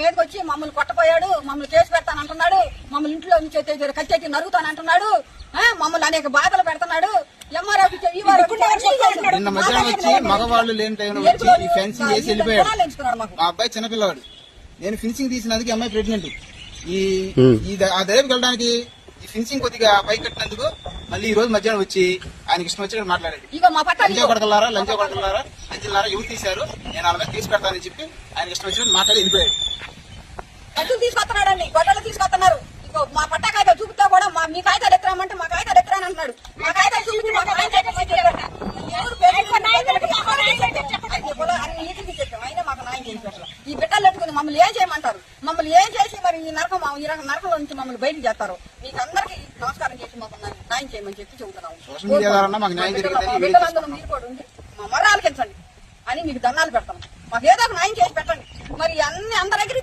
మీదకి వచ్చి మమ్మల్ని కొట్టపోయాడు, మమ్మల్ని కేసు పెడతానంటున్నాడు, మమ్మల్ని ఇంట్లో నుంచి కచ్చెట్టి నరుగుతానంటున్నాడు, మమ్మల్ని అనేక బాధలు పెడుతున్నాడు. నిన్న మధ్యాహ్నం వచ్చి మగవాళ్ళు లేని టైంలో వచ్చి ఈ ఫెన్సింగ్ వేసి వెళ్ళిపోయాడు. మా అబ్బాయి చిన్నపిల్లవాడు. నేను ఫెన్సింగ్ తీసినందుకు అమ్మాయి ప్రెగ్నెంట్. ఆ దగ్గరికి వెళ్ళడానికి ఈ ఫెన్సింగ్ కొద్దిగా పై కట్టినందుకు మళ్ళీ ఈ రోజు మధ్యాహ్నం వచ్చి ఆయనకి ఇష్టం వచ్చి మాట్లాడాడు. లంచా కొడకలారా ఎవరు తీశారు, నేను వాళ్ళ మీద తీసి పెడతానని చెప్పి ఆయనకి ఇష్టం వచ్చినట్టు మాట్లాడి వెళ్ళిపోయాడు. కట్టులు తీసుకొస్తున్నాడండి, గొడ్డలు తీసుకొస్తున్నారు. మా పట్టా కాగితాలు చూపుతా కూడా మీ కాగితాలు ఎత్తరామంటే మా కాగితాలు ఎత్తరాని అంటున్నాడు. మా కాగితాలు చూపించి మా కాగితాలు అయినా మాకు న్యాయం చేసి పెట్టాలి. ఈ బిడ్డలు పెట్టుకుని మమ్మల్ని ఏం చేయమంటారు? మమ్మల్ని ఏం చేసి మరి ఈ నరకంలో నుంచి మమ్మల్ని బయటకు చేస్తారు? మీకు అందరికీ నమస్కారం చేసి మాకు న్యాయం చేయమని చెప్పి చెబుతున్నాము. బిడ్డలందరూ మీరు కూడా ఉండి మా మర్ర ఆలకించండి అని మీకు దండాలు పెడతాం. మాకు ఏదో ఒక న్యాయం చేసి పెట్టండి. మరి అన్ని అందరి దగ్గర